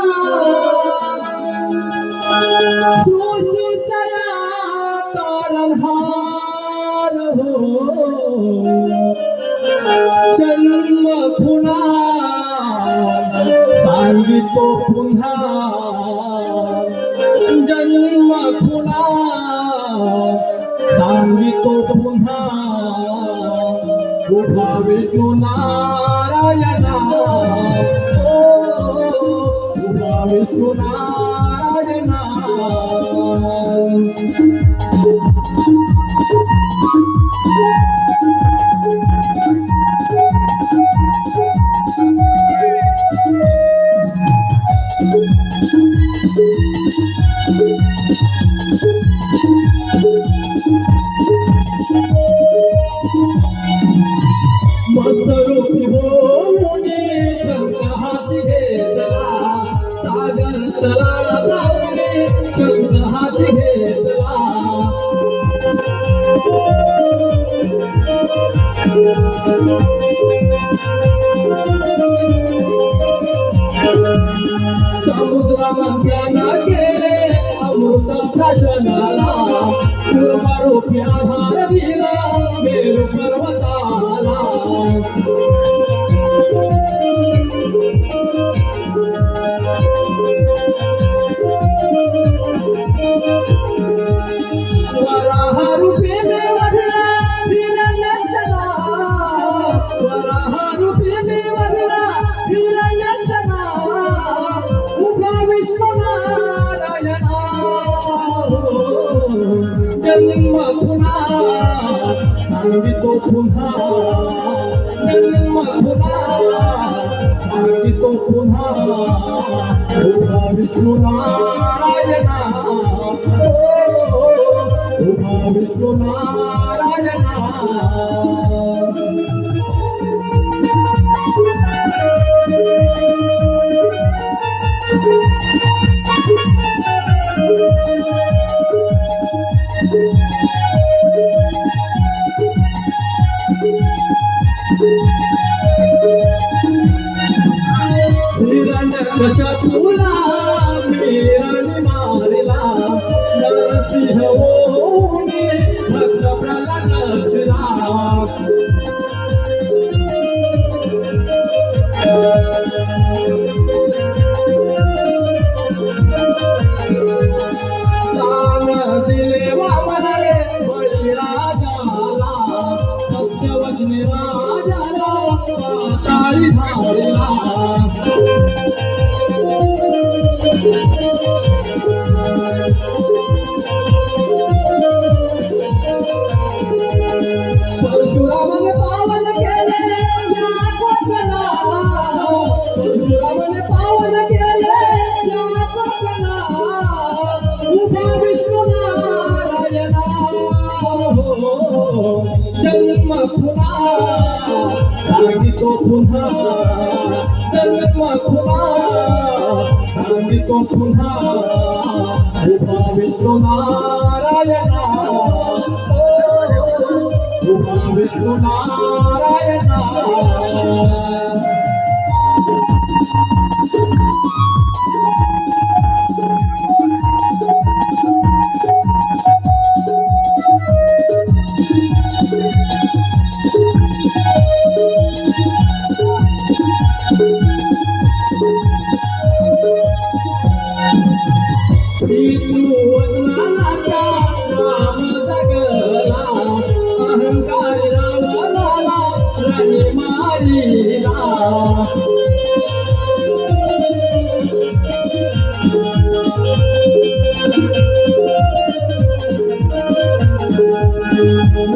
सृष्टीचा तारणहार जन्म खुना सांगितो पुन्हा जन्म खुना सांगितो पुन्हा उभा विष्णू नारायणा उभा विष्णू नारायणा. मस्तरूपी होऊने शंख हाती घेतला सागर तला जाऊने शंख हाती घेतला समुद्रामंथन केले अमृत शासनाला पूर्वरूपी आधार दिला मेरू पर्वताला वराह रूपी में वधला हिरण्यचला वराह रूपी में वधला हिरण्यचला उभा विश्वनारायणा जन्म पुन्हा सांगितो पुन्हा जन्म सांगितो पुन्हा उभा विष्णू नारायणा उभा विष्णू नारायणा कशा तुला मीराने मारला नरसिंह ओने भक्त प्रल्हाद नसला दान दिले वामनाने बळीराजाला सत्यवचने राजाला ताळी धारला परशुरामाने पावन केले या कोकणा परशुरामाने पावन केले या कोकणा उभा विष्णू नारायणा जन्म पुन्हा सांगितो पुन्हा जन्म पुन्हा सांगितो पुन्हा उभा विष्णू नारायणा उभा विष्णू नारायणा राम जगला अहंकार रावणाला राणी मारिला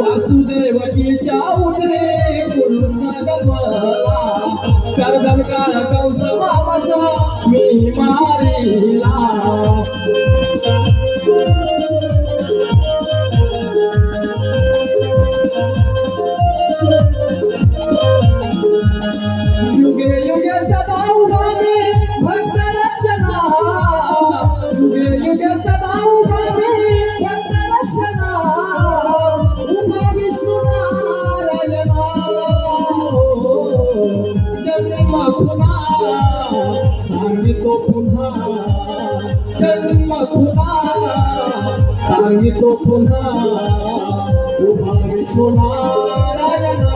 वासुदेवकीच्या उदरे कृष्ण जन्मला गर्दन काळ कंस मामाचा मी मारिला युगे युगे सदा उभामे भक्त रक्षणा युगे युगे सदा उभामे भक्त रक्षणा उभा विष्णू नारायणा जन्म पुन्हा सांगितो पुन्हा जन्म पुन्हा सांगितो पुन्हा उभा विष्णू नारायणा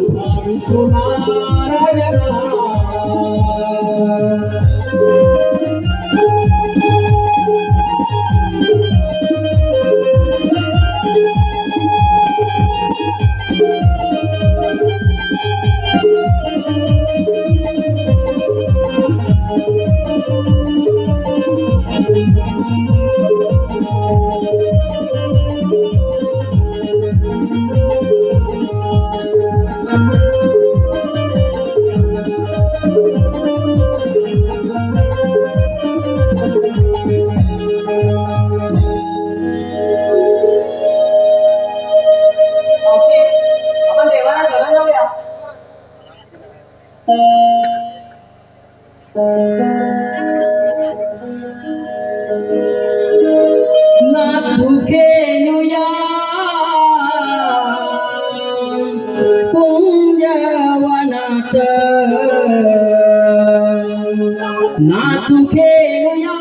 उभा विष्णू नारायणा
आपण देवाला शरण जाऊया.
ना दुखेनुया कुंजवनात ना दुखेनुया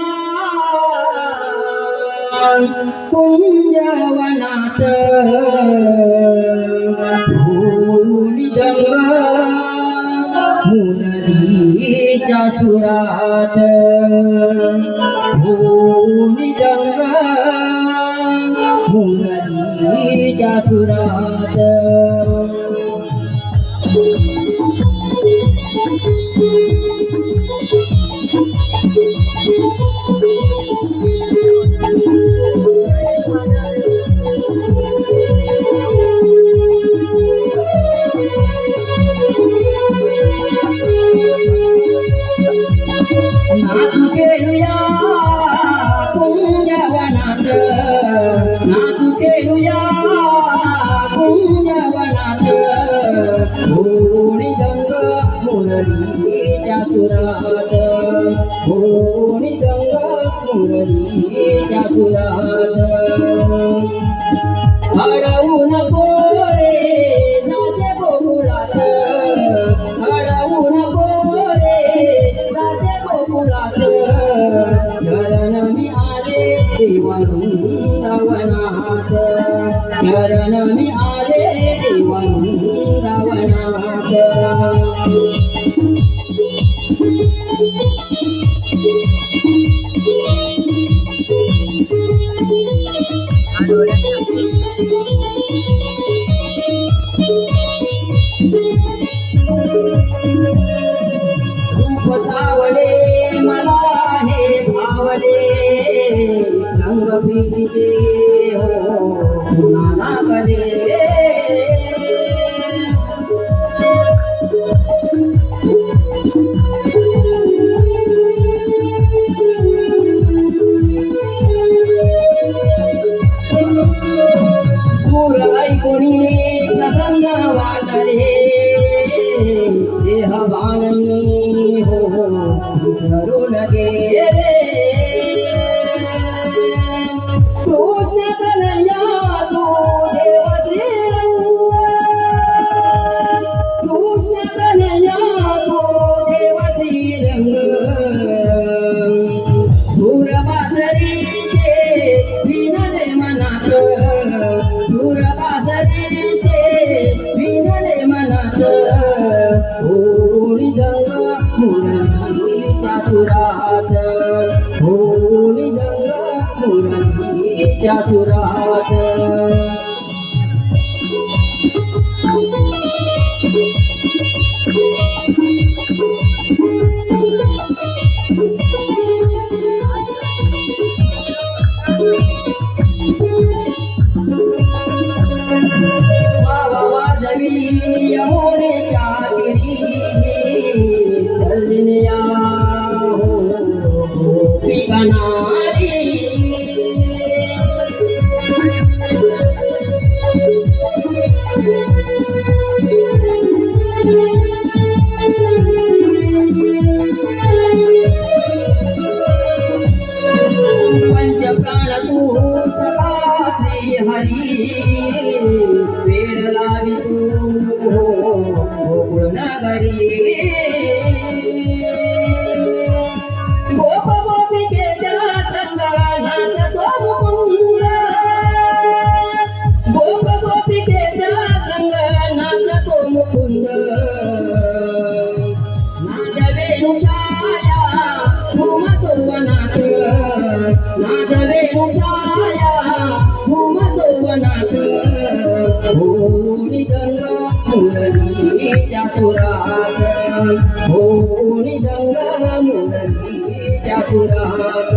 कुंजवनात भूमी दंग मुनरीच्या सुरात भूमी दंग मुनरीच्या सुरात
नाचू खेळूया कुंजवनात, नाचू खेळूया कुंजवनात, होळी रंग मुरलीच्या सुरात, होळी रंग मुरलीच्या सुरात. अडवू नको रे जाते गोकुळात, अडवू नको रे जाते गोकुळात, शरण मी आले देवा वृंदावनात, शरण मी आले देवा वृंदावनात. रूप सावले मला हे भावले, रंग प्रीतीचे हो पुन्हा लागले. सूर ऐकुनी प्रसन्न वाटले, देह बाणनी हो विसरून गेले. कृष्ण कन्हैया तू देवची रंग, कृष्ण कन्हैया तू देवची रंग. सूरबासरीचे विनले मनात, सूरबासरीचे विनले मनात, होळी रंग मुरलीच्या सुरात, होळी रंग मुरलीच्या सुरात. वाजवी यमुनेच्या तीरी, तल्लीनया हो गोपिका नारी. पंचप्राण तू सखा श्री हरी, वेड लावी तू गोकुळ नगरी. गोप गोपिकेच्या संगनात तो मुकुंद, गोप गोपिकेच्या संगनात तो मुकुंद. नादवेणुजाया घुमतो वनात, नादवेणुजाया घुमतो वनात, होळी रंग मुरलीच्या सुरात, होळी रंग मुरलीच्या सुरात.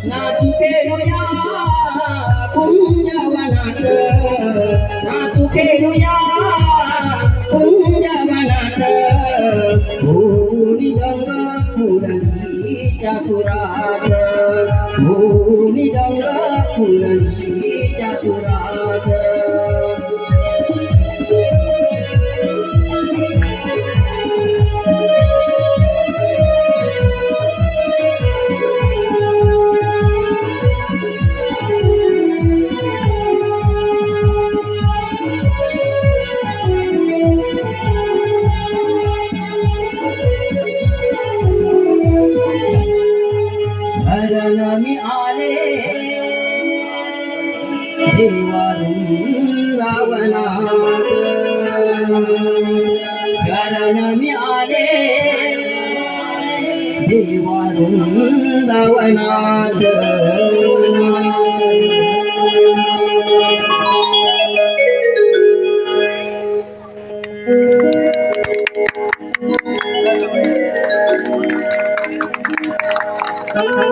नाचू खेळूया कुंजवनात, नाचू खेळूया कुंजवनात, होळी रंग मुरलीच्या सुरात, होळी रंग मुरलीच्या सुरात. शरण मी आले देवा वृंदावनात, शरण मी आले देवा वृंदावनात.
Thank you.